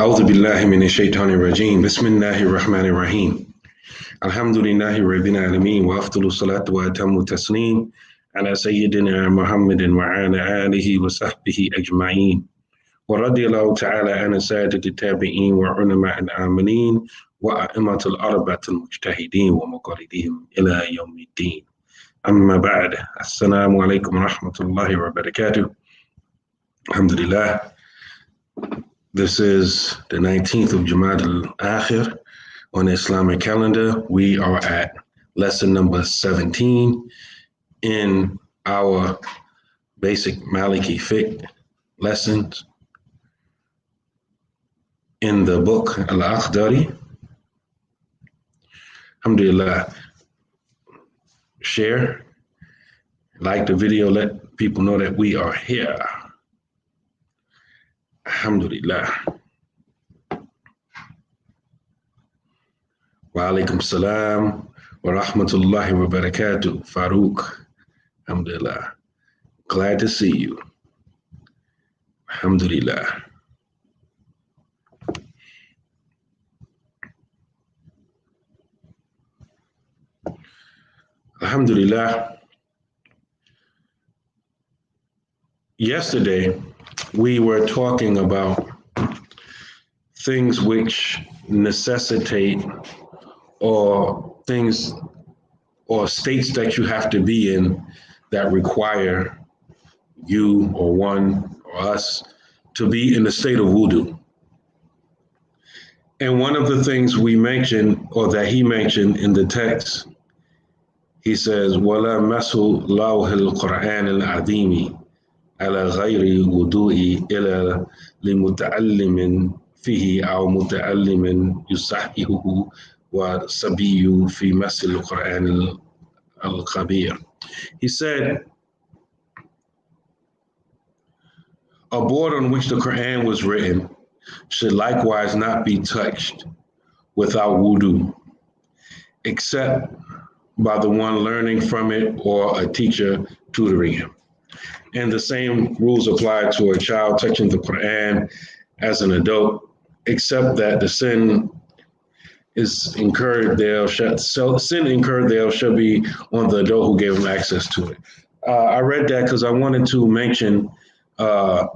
أعوذ بالله من الشيطان الرجيم بسم الله الرحمن الرحيم الحمد لله رب العالمين وأفضل الصلاة وأتم التسليم على سيدنا محمد وعلى آله وصحبه أجمعين ورضي الله تعالى عن السادة التابعين وعلماء العاملين وأئمة الأربعة المجتهدين ومقلدين إلى يوم الدين أما بعد السلام عليكم ورحمة الله وبركاته. Alhamdulillah. This is the 19th of Jamad al-Akhir on the Islamic calendar. We are at lesson number 17 in our basic Maliki Fiqh lessons in the book ul-Akhdarī. Alhamdulillah. Share, like the video, let people know that we are here. Alhamdulillah. Wa alaikum salam wa rahmatullahi wa barakatuh. Farouk. Alhamdulillah. Glad to see you. Alhamdulillah. Alhamdulillah. Yesterday, we were talking about things which necessitate or things or states that you have to be in that require you or one or us to be in the state of wudu. And one of the things we mentioned, or that he mentioned in the text, he says, وَلَا مَسُوا لَوْهِ الْقُرْآنِ الْعَظِيمِ على غير وضوء إلى لمتعلم فيه أو متعلم يصححه وصبي في مس القرآن الكبير. He said, a board on which the Quran was written should likewise not be touched without wudu, except by the one learning from it or a teacher tutoring him. And the same rules apply to a child touching the Quran as an adult, except that the sin incurred there shall be on the adult who gave him access to it. I read that because I wanted to mention, I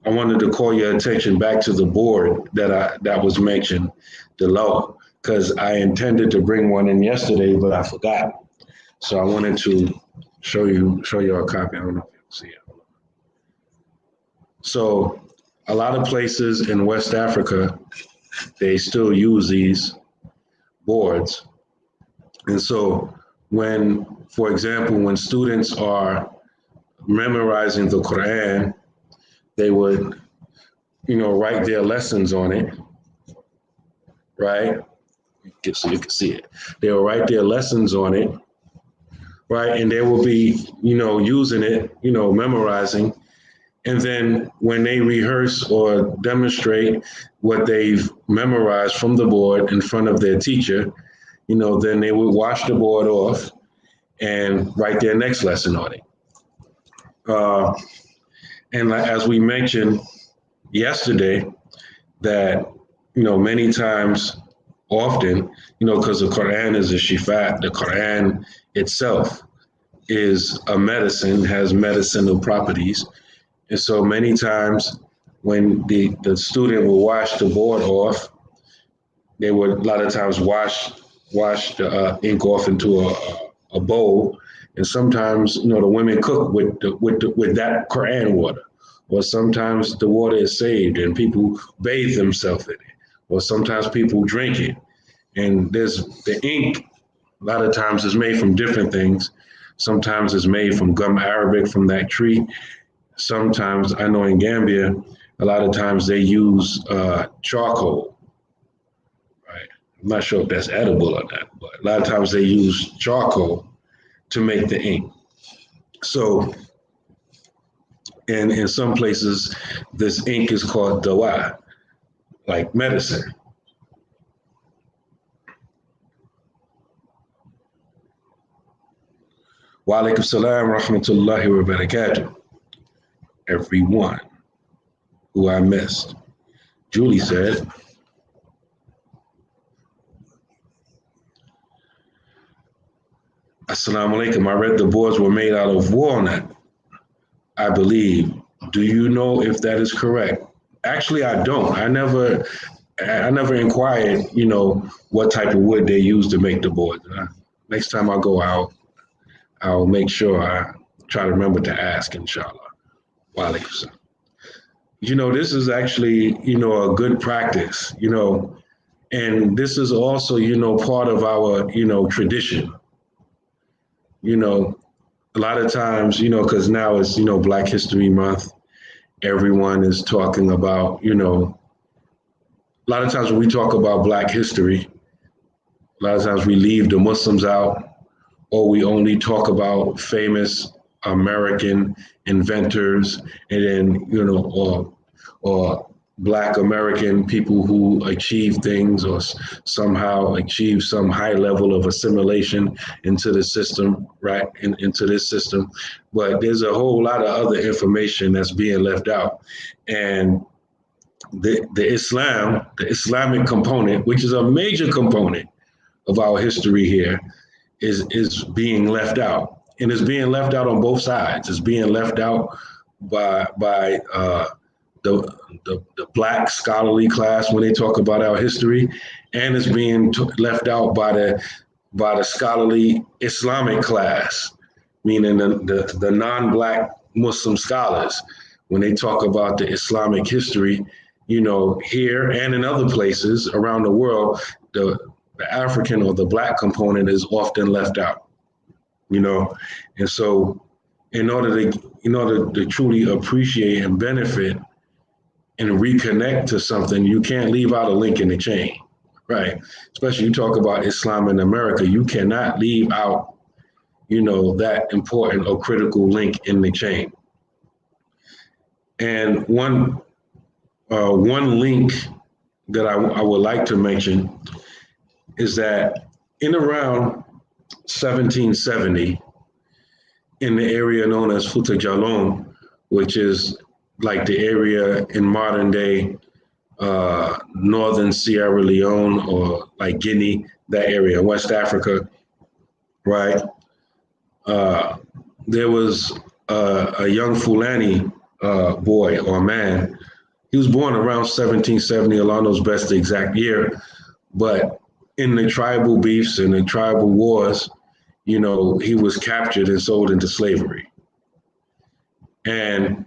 wanted to call your attention back to the board that was mentioned, the law, because I intended to bring one in yesterday, but I forgot. So I wanted to show you a copy. I don't know. See it. So a lot of places in West Africa, they still use these boards. And so when, for example, when students are memorizing the Quran, they would, write their lessons on it, right? So you can see it. They will write their lessons on it, right? And they will be, using it, memorizing. And then when they rehearse or demonstrate what they've memorized from the board in front of their teacher, then they would wash the board off and write their next lesson on it. And as we mentioned yesterday, that, many times, often, because the Quran is a shifa, the Quran itself is a medicine, has medicinal properties. And so many times when the student will wash the board off, they would a lot of times wash the ink off into a bowl. And sometimes, the women cook with that Quran water. Or sometimes the water is saved and people bathe themselves in it. Or sometimes people drink it. And there's the ink, a lot of times is made from different things. Sometimes it's made from gum arabic from that tree. Sometimes, I know in Gambia, a lot of times they use charcoal, right? I'm not sure if that's edible or not, but a lot of times they use charcoal to make the ink. So, and in some places, this ink is called dawa, like medicine. Wa alaikum salam wa rahmatullahi wa barakatuh. Everyone who I missed. Julie said. Assalamu alaikum. I read the boards were made out of walnut, I believe. Do you know if that is correct? Actually, I don't. I never inquired, what type of wood they use to make the boards. Next time I go, I'll make sure I try to remember to ask, inshallah. Wa alaikum salam. This is actually, a good practice, and this is also, part of our, tradition. A lot of times, because now it's, Black History Month, everyone is talking about, a lot of times when we talk about Black history, a lot of times we leave the Muslims out, or we only talk about famous American inventors, and then, or Black American people who achieve things or somehow achieve some high level of assimilation into the system, right? Into this system. But there's a whole lot of other information that's being left out. And the Islamic component, which is a major component of our history here, is being left out. And it's being left out on both sides. It's being left out by the Black scholarly class when they talk about our history, and it's being left out by the scholarly Islamic class, meaning the non-Black Muslim scholars, when they talk about the Islamic history, here and in other places around the world, the African or the Black component is often left out, and so in order to truly appreciate and benefit and reconnect to something, you can't leave out a link in the chain, right? Especially you talk about Islam in America, you cannot leave out, that important or critical link in the chain. And one link that I would like to mention is that in around 1770, in the area known as Fouta Djallon, which is like the area in modern day northern Sierra Leone or like Guinea, that area, West Africa, right? There was a young Fulani boy or man. He was born around 1770, Allah knows best the exact year, but in the tribal beefs and the tribal wars, he was captured and sold into slavery. And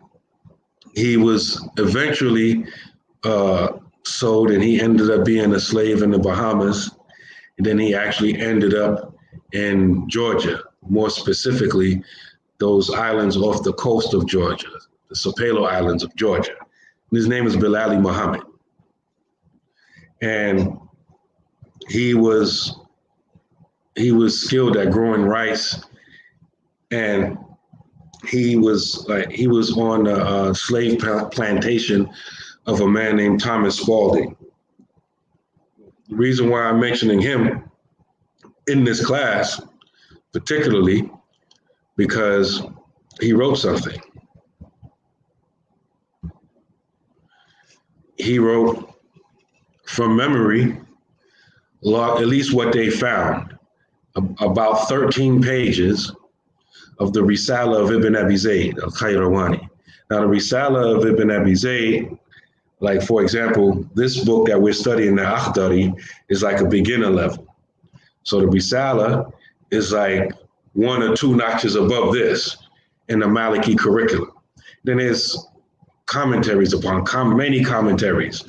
he was eventually sold, and he ended up being a slave in the Bahamas. And then he actually ended up in Georgia, more specifically, those islands off the coast of Georgia, the Sapelo Islands of Georgia. And his name is Bilali Muhammad. And he was skilled at growing rice, and he was on a slave plantation of a man named Thomas Spalding. The reason why I'm mentioning him in this class, particularly, because he wrote something. He wrote from memory, at least what they found, about 13 pages of the Risala of Ibn Abi Zayd al-Qayrawani. Now, the Risala of Ibn Abi Zayd, like, for example, this book that we're studying, the Akhdari, is like a beginner level. So the Risala is like 1 or 2 notches above this in the Maliki curriculum. Then there's commentaries upon many commentaries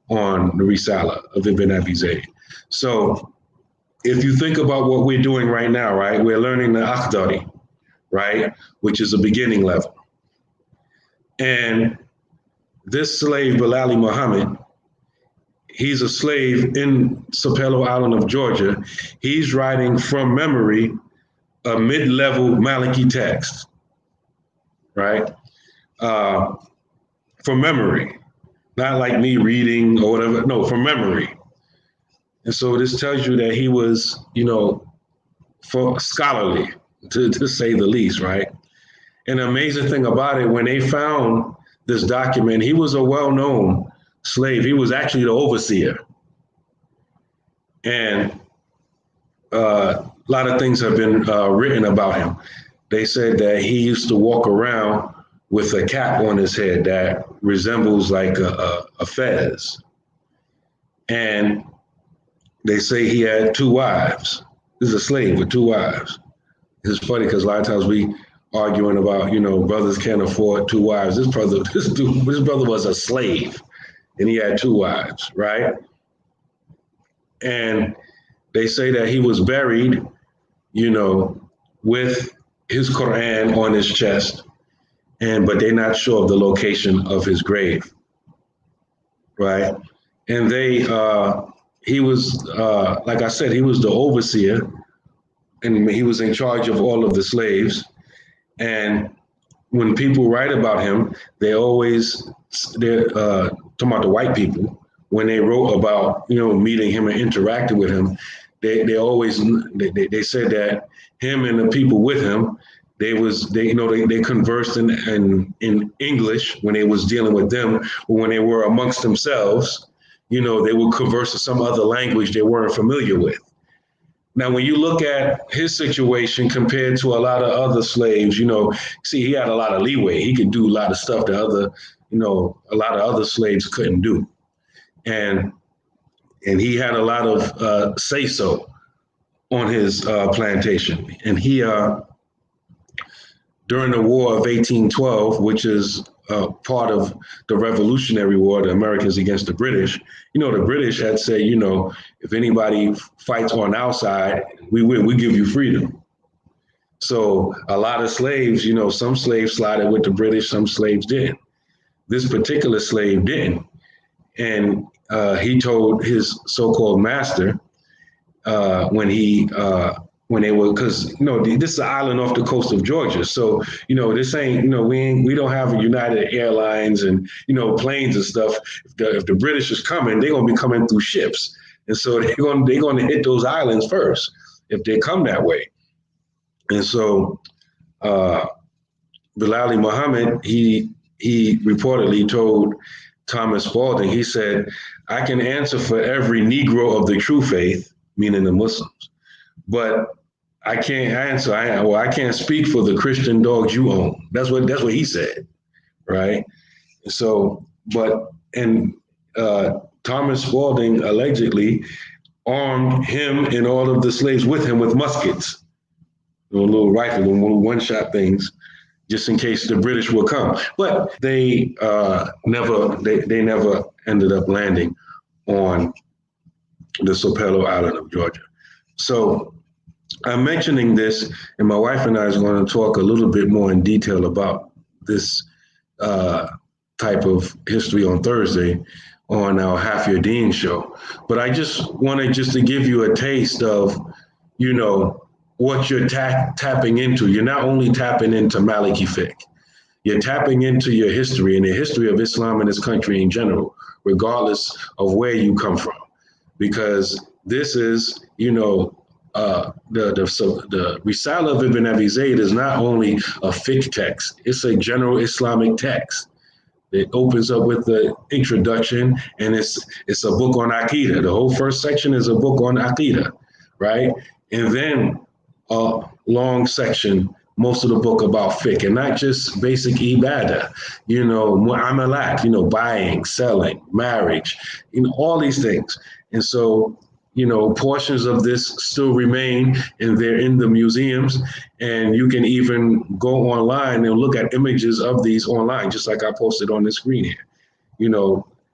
on the Risala of Ibn Abi Zayd. So if you think about what we're doing right now, right, we're learning the Akhdari, right, which is a beginning level. And this slave, Bilali Muhammad, he's a slave in Sapelo Island of Georgia. He's writing from memory a mid-level Maliki text, right? From memory, not like me reading or whatever, no, from memory. And so this tells you that he was, for scholarly, to say the least, right? And the amazing thing about it, when they found this document, he was a well-known slave, he was actually the overseer. And a lot of things have been written about him. They said that he used to walk around with a cap on his head that resembles like a fez. And they say he had 2 wives. This is a slave with 2 wives. It's funny because a lot of times we arguing about, brothers can't afford 2 wives. This brother was a slave and he had 2 wives, right? And they say that he was buried, with his Quran on his chest, but they're not sure of the location of his grave, right? And he was, like I said, he was the overseer, and he was in charge of all of the slaves. And when people write about him, they're talking about the white people. When they wrote about, meeting him and interacting with him, they said that him and the people with him, they conversed in English when they was dealing with them, but when they were amongst themselves, they would converse in some other language they weren't familiar with. Now, when you look at his situation compared to a lot of other slaves, see, he had a lot of leeway. He could do a lot of stuff that a lot of other slaves couldn't do. And he had a lot of say-so on his plantation. And he, during the War of 1812, which is part of the Revolutionary War, the Americans against the British, the British had said, if anybody fights on our side, we win, we give you freedom. So a lot of slaves, some slaves sided with the British, some slaves didn't. This particular slave didn't. And he told his so-called master when they were, because this is an island off the coast of Georgia, so this ain't we don't have United Airlines and planes and stuff. If the British is coming, they're gonna be coming through ships, and so they're gonna hit those islands first if they come that way. And so Bilali Muhammad, he reportedly told Thomas Spalding, he said, "I can answer for every Negro of the true faith," meaning the Muslims, "but I can't answer. I can't speak for the Christian dogs you own." That's what he said, right? So, Thomas Spalding allegedly armed him and all of the slaves with him with muskets, little rifle, one-shot things, just in case the British will come. But they never ended up landing on the Sopelo Island of Georgia. So I'm mentioning this, and my wife and I is going to talk a little bit more in detail about this type of history on Thursday on our Half Your Deen show. But I just wanted to give you a taste of, what you're tapping into. You're not only tapping into Maliki Fiqh, you're tapping into your history and the history of Islam in this country in general, regardless of where you come from. Because this is, the Risala of Ibn Abi Zayd is not only a fiqh text, it's a general Islamic text. It opens up with the introduction, and it's a book on Aqidah. The whole first section is a book on Aqidah, right? And then a long section, most of the book about fiqh, and not just basic ibadah, mu'amalat, buying, selling, marriage, all these things. And so, portions of this still remain, and they're in the museums, and you can even go online and look at images of these online, just like I posted on the screen here.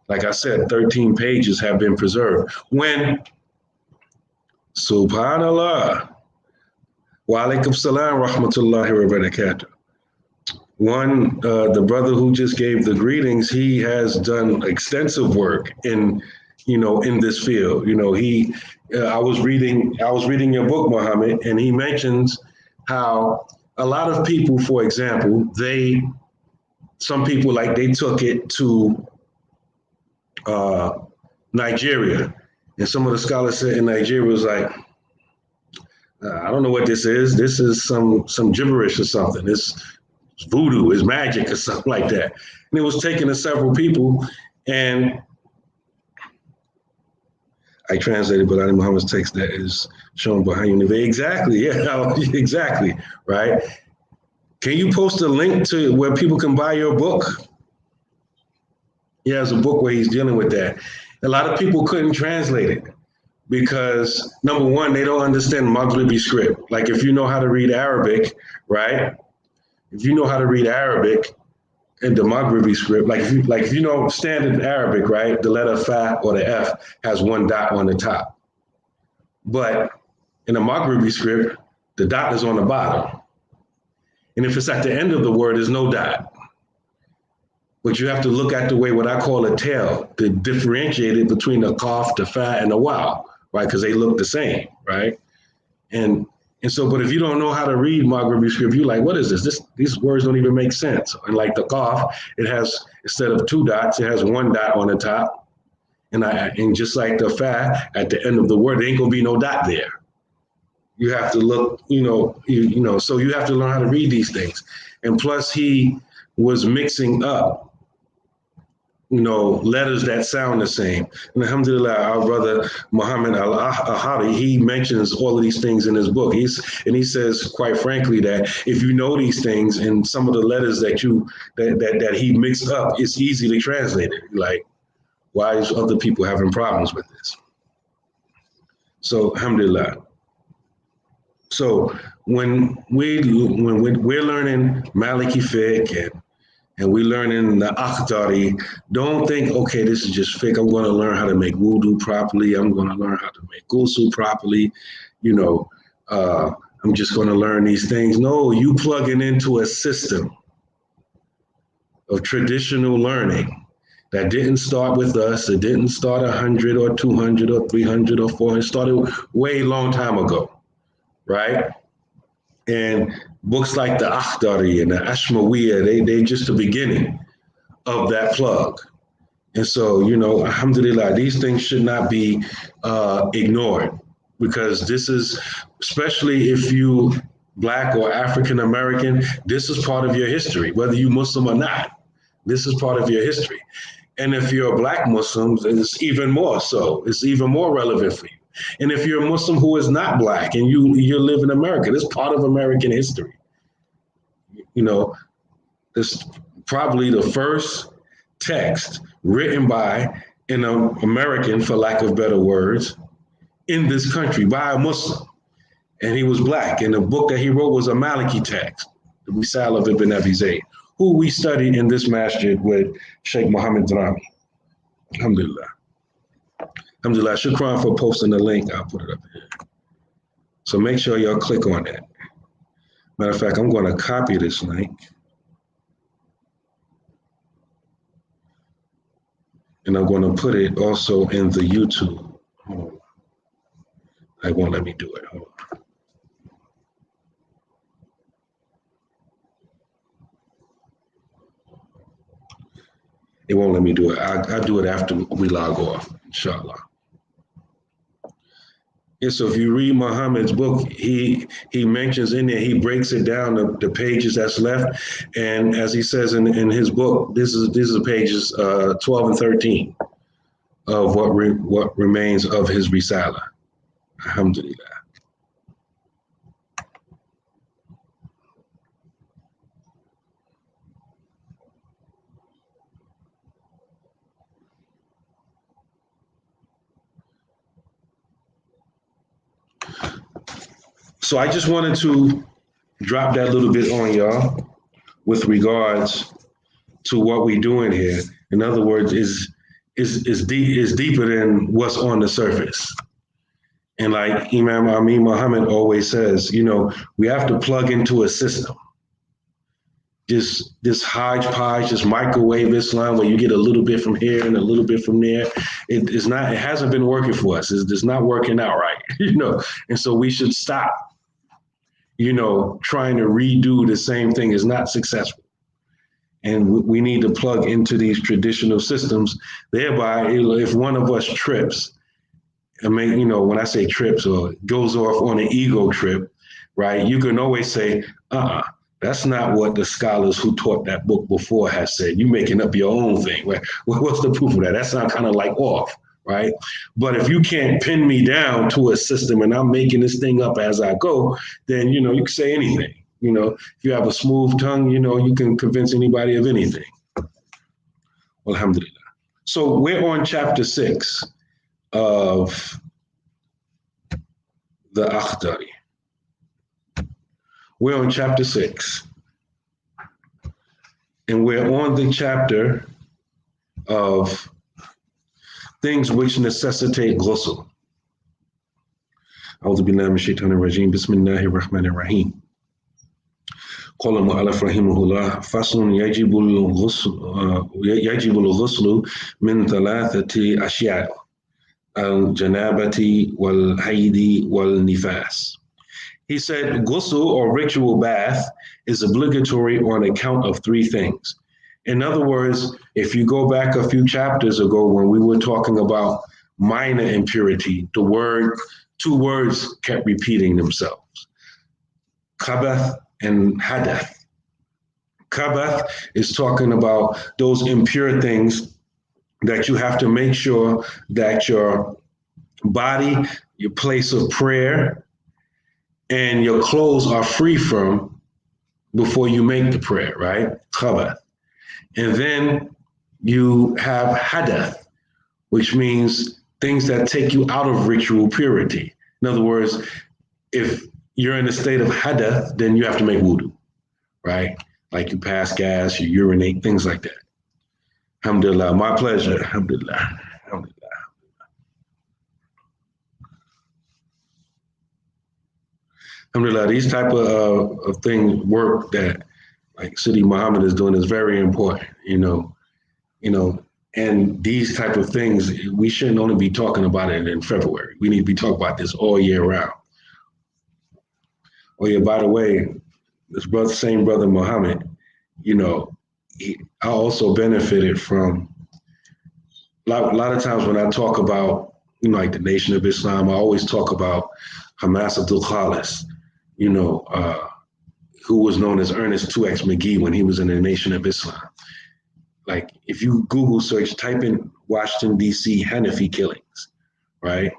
Like I said, 13 pages have been preserved. When, subhanallah, wa alaikum salam rahmatullahi wa barakatuh. The brother who just gave the greetings, he has done extensive work in this field. I was reading your book, Muhammad, and he mentions how a lot of people, for example, some people they took it to Nigeria, and some of the scholars said in Nigeria was like, I don't know what this is. This is some gibberish or something. It's voodoo, it's magic or something like that. And it was taken to several people, and I translated Bilal Muhammad's text that is shown behind you. Exactly, yeah, exactly, right? Can you post a link to where people can buy your book? He has a book where he's dealing with that. A lot of people couldn't translate it because, number one, they don't understand Maghribi script. Like if you know how to read Arabic, right? If you know how to read Arabic in the Maghribi script, like if you know standard Arabic, right? The letter fa or the F has one dot on the top. But in the Maghribi script, the dot is on the bottom. And if it's at the end of the word, there's no dot. But you have to look at the way what I call a tail to differentiate it between the qaf, the fa, and the waw, right? Because they look the same, right? And so, but if you don't know how to read Maghribi script, you're like, what is this? These words don't even make sense. And like the qaf, it has, instead of two dots, it has one dot on the top. And just like the fa, at the end of the word, there ain't gonna be no dot there. You have to look, so you have to learn how to read these things. And plus he was mixing up, letters that sound the same. And alhamdulillah, our brother Muhammad ul-Akhdarī, he mentions all of these things in his book. He says, quite frankly, that if you know these things and some of the letters that he mixed up, it's easy to translate it. Like, why is other people having problems with this? So alhamdulillah. So when we're learning Maliki Fiqh and we're learning the Akhdari, don't think, okay, this is just fiqh. I'm going to learn how to make wudu properly. I'm going to learn how to make ghusl properly. I'm just going to learn these things. No, you plugging into a system of traditional learning that didn't start with us. It didn't start 100 or 200 or 300 or 400. It started way long time ago, right? And books like the Akhdari and the Ashmawiyya, they just the beginning of that plug. And so, alhamdulillah, these things should not be ignored, because this is, especially if you Black or African American, this is part of your history, whether you Muslim or not. This is part of your history. And if you're a Black Muslim, it's even more so. It's even more relevant for you. And if you're a Muslim who is not Black and you live in America, it's part of American history. It's probably the first text written by an American, for lack of better words, in this country by a Muslim. And he was Black. And the book that he wrote was a Maliki text, the Risal of Ibn Abi Zayd, who we studied in this masjid with Sheikh Muhammad Drami. Alhamdulillah. Alhamdulillah, shukran for posting the link. I'll put it up here. So make sure y'all click on that. Matter of fact, I'm going to copy this link. And I'm going to put it also in the YouTube. Hold on. It won't let me do it. Hold on. It won't let me do it. I'll do it after we log off, inshallah. Yeah, so if you read Muhammad's book, he mentions in there, he breaks it down, the pages that's left. And as he says in his book, this is pages 12 and 13 of what remains of his Risala. Alhamdulillah. So I just wanted to drop that little bit on y'all with regards to what we're doing here. In other words, is deeper than what's on the surface. And like Imam Amin Muhammad always says, we have to plug into a system. Just this hodgepodge, this microwave Islam where you get a little bit from here and a little bit from there. It hasn't been working for us. It's not working out right, And so we should stop, trying to redo the same thing is not successful. And we need to plug into these traditional systems. Thereby, if one of us trips, when I say trips or goes off on an ego trip, right, you can always say, that's not what the scholars who taught that book before has said. You're making up your own thing. What's the proof of that? That sounds kind of like off, right? But if you can't pin me down to a system and I'm making this thing up as I go, then, you can say anything. If you have a smooth tongue, you can convince anybody of anything. Alhamdulillah. So we're on chapter 6 of the Akhdari. We're on chapter 6. And we're on the chapter of things which necessitate ghusl. أعوذ بالله من الشيطان الرجيم بسم الله الرحمن الرحيم. قال المؤلف رحمه الله فصل يجب الغسل من 3 أشياء الجنابة والحيض والنفاس. He said ghusl or ritual bath is obligatory on account of 3 things. In other words, if you go back a few chapters ago when we were talking about minor impurity, 2 words kept repeating themselves. Kabath and hadath. Kabath is talking about those impure things that you have to make sure that your body, your place of prayer, and your clothes are free from before you make the prayer, right? Kabath. And then you have hadath, which means things that take you out of ritual purity. In other words, if you're in a state of hadath, then you have to make wudu, right? Like you pass gas, you urinate, things like that. Alhamdulillah, my pleasure. Alhamdulillah. Alhamdulillah. Alhamdulillah, these type of things work that like Sidi Muhammad is doing is very important, and these type of things, we shouldn't only be talking about it in February. We need to be talking about this all year round. Oh yeah, by the way, this same brother Muhammad, I also benefited from a lot of times when I talk about, like the Nation of Islam, I always talk about Hamas Abdul Khalis, who was known as Ernest 2X McGee when he was in the Nation of Islam. Like if you Google search, type in Washington, D.C. Hanafi killings, right?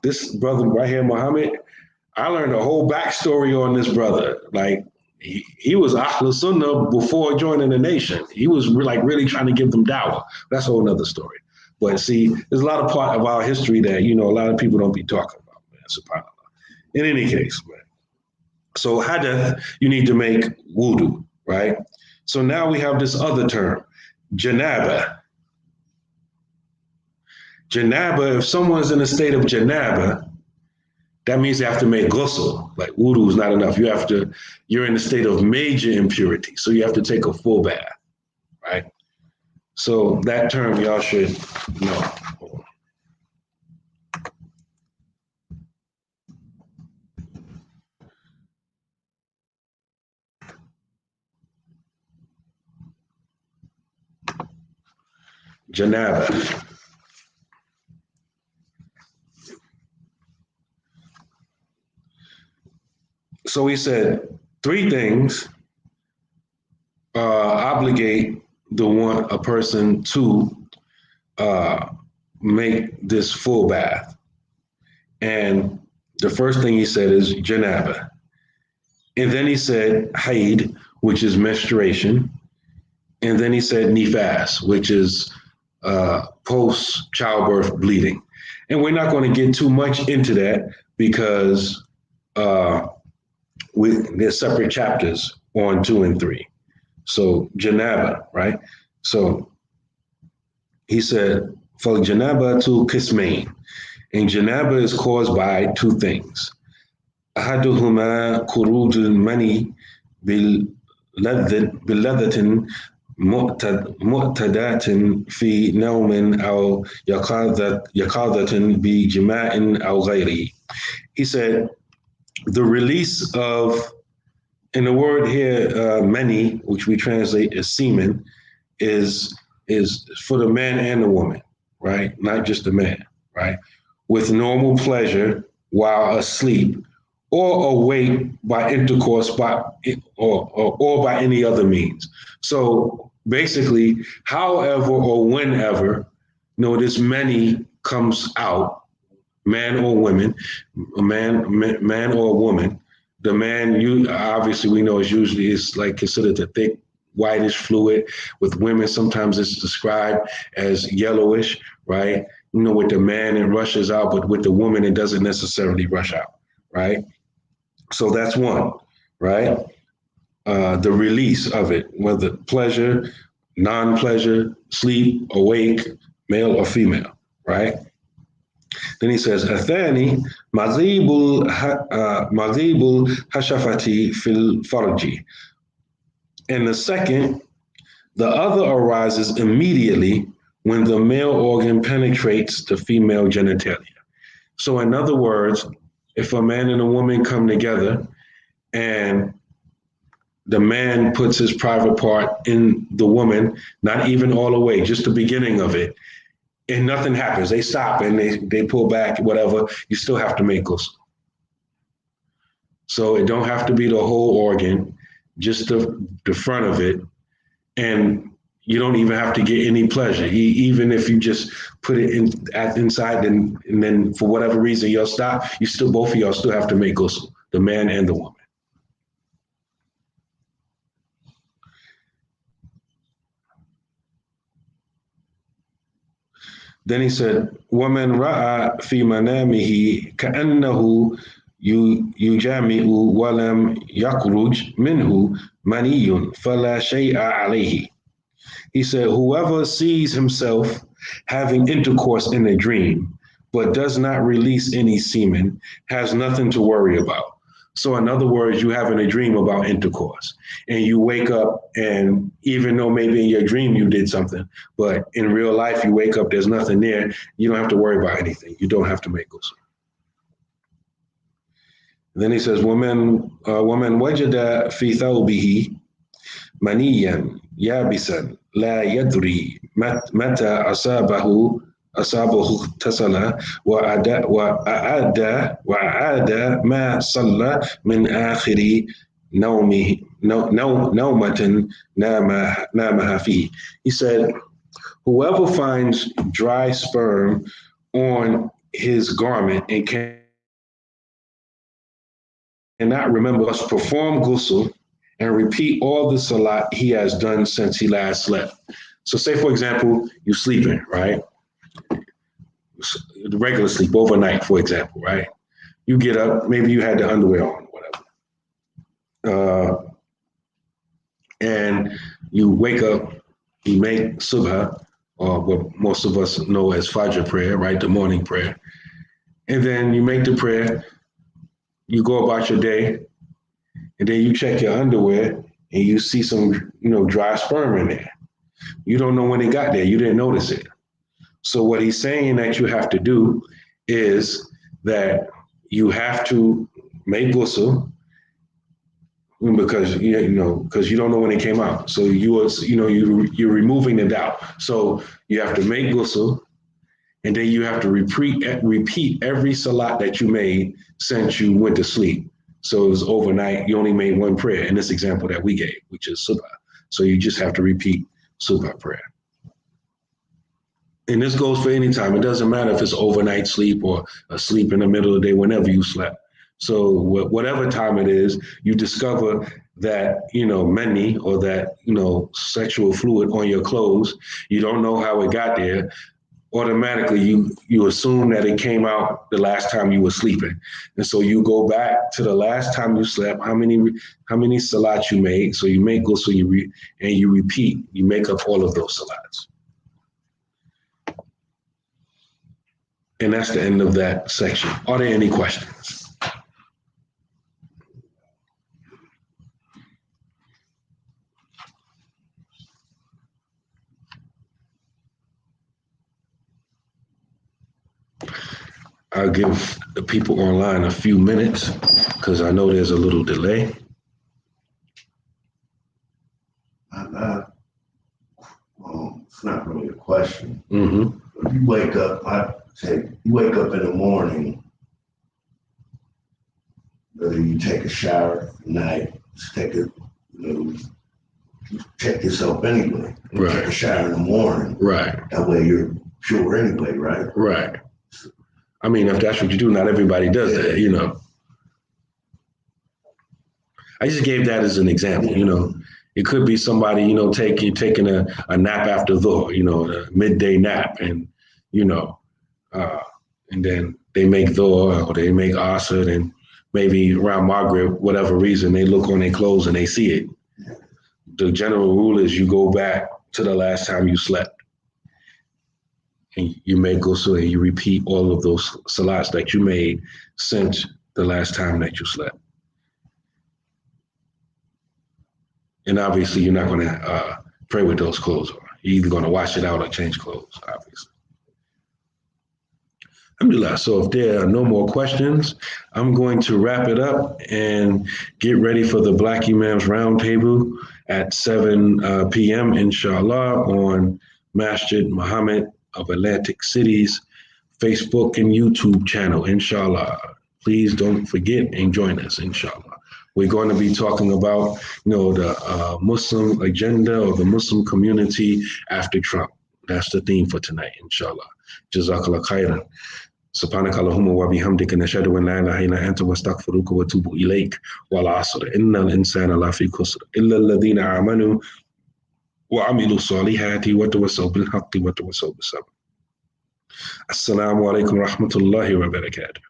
This brother right here, Muhammad, I learned a whole backstory on this brother. Like he was Ahlul Sunnah before joining the nation. He was really trying to give them dawah. That's a whole nother story. But see, there's a lot of part of our history that, a lot of people don't be talking about, man, subhanAllah. In any case, man. So hadath, you need to make wudu, right? So now we have this other term, janaba. Janaba, if someone's in a state of janaba, that means they have to make ghusl. Like wudu is not enough. You're in a state of major impurity. So you have to take a full bath, right? So that term y'all should know. Janaba. So he said 3 things obligate a person to make this full bath. And the first thing he said is janaba. And then he said haid, which is menstruation. And then he said nifas, which is post-childbirth bleeding. And we're not going to get too much into that because there's separate chapters on 2 and 3. So janaba, right? So he said, for janaba to qismain. And janaba is caused by 2 things. أحدهما خروج المني بلذة معتدات في نوم أو يقظة بجماع أو غيره. He said, the release of, in the word here, many, which we translate as semen, is for the man and the woman, right? Not just the man, right? With normal pleasure while asleep or awake by intercourse or by any other means. So basically, however or whenever, this many comes out, man or woman, man or woman, the man, you obviously we know is like considered a thick whitish fluid. With women, sometimes it's described as yellowish, right? With the man it rushes out, but with the woman it doesn't necessarily rush out, right? So that's one, right? The release of it, whether pleasure, non-pleasure, sleep, awake, male or female, right? Then he says, "Athani maghibul hashafati fil farji." And the second, the other arises immediately when the male organ penetrates the female genitalia. So in other words, if a man and a woman come together and the man puts his private part in the woman, not even all the way, just the beginning of it, and nothing happens. They stop and they pull back, whatever, you still have to make ghusl. So it don't have to be the whole organ, just the front of it. And you don't even have to get any pleasure. Even if you just put it inside and then for whatever reason you'll stop, both of y'all still have to make ghusl, the man and the woman. Then he said, وَمَنْ رَأَى فِي مَنَامِهِ كَأَنَّهُ يُجَامِعُ وَلَمْ يَخْرُجْ مِنْهُ مَنِيٌّ فَلَا شَيْءَ عَلَيْهِ. He said, whoever sees himself having intercourse in a dream, but does not release any semen, has nothing to worry about. So in other words, you having a dream about intercourse and you wake up, and even though maybe in your dream you did something, but in real life you wake up, there's nothing there. You don't have to worry about anything. You don't have to make ghusl. Then he says, وَمَنْ وَجَدَ فِي ثَوْبِهِ مَنِيًّا يَابِسًا لَا يَدْرِي مَتَى أَصَابَهُ اغتسل وأعاد ما صلى من آخر نومة نامها فيه. He said, whoever finds dry sperm on his garment and cannot remember, must perform ghusl and repeat all the salat he has done since he last slept. So say, for example, you're sleeping, right? The regular sleep overnight, for example, right? You get up, maybe you had the underwear on, whatever. And you wake up, you make subha, or what most of us know as Fajr prayer, right? The morning prayer. And then you make the prayer, you go about your day, and then you check your underwear and you see some, dry sperm in there. You don't know when it got there. You didn't notice it. So what he's saying that you have to do is that you have to make ghusl because because you don't know when it came out. So you're removing the doubt. So you have to make ghusl, and then you have to repeat every salat that you made since you went to sleep. So it was overnight. You only made one prayer in this example that we gave, which is subha. So you just have to repeat subha prayer. And this goes for any time. It doesn't matter if it's overnight sleep or a sleep in the middle of the day, whenever you slept. So whatever time it is, you discover that, many or that, sexual fluid on your clothes. You don't know how it got there. Automatically, you assume that it came out the last time you were sleeping. And so you go back to the last time you slept, how many salats you made. So you make ghusl, and you repeat, you make up all of those salats. And that's the end of that section. Are there any questions? I'll give the people online a few minutes because I know there's a little delay. It's not really a question. Mm-hmm. If you wake up, you wake up in the morning, whether you take a shower at night, just take a, you check yourself anyway. Right. Take a shower in the morning. Right. That way you're sure anyway, right? Right. I mean, if that's what you do, not everybody does that, you know. I just gave that as an example, you know. It could be somebody, you know, taking a nap after dhuhr, you know, a midday nap, and, you know, and then they make dhuhr or they make asr, and maybe around Maghrib, whatever reason, they look on their clothes and they see it. The general rule is you go back to the last time you slept. And you make ghusl and you repeat all of those salats that you made since the last time that you slept. And obviously, you're not going to pray with those clothes on. You're either going to wash it out or change clothes, obviously. Alhamdulillah. So if there are no more questions, I'm going to wrap it up and get ready for the Black Imams Roundtable at 7 p.m., inshallah, on Masjid Muhammad of Atlantic City's Facebook and YouTube channel, inshallah. Please don't forget and join us, inshallah. We're going to be talking about, you know, the Muslim agenda or the Muslim community after Trump. That's the theme for tonight, inshallah. Jazakallah khairan. سبحانك اللهم وبحمدك نشهد أن لا إله إلا أنت واستغفرك وأتوب إليك والعصر إن الإنسان لفي خسر إلا الذين آمنوا وعملوا الصالحات وتواصوا بالحق وتواصوا بالصبر. السلام عليكم ورحمة الله وبركاته.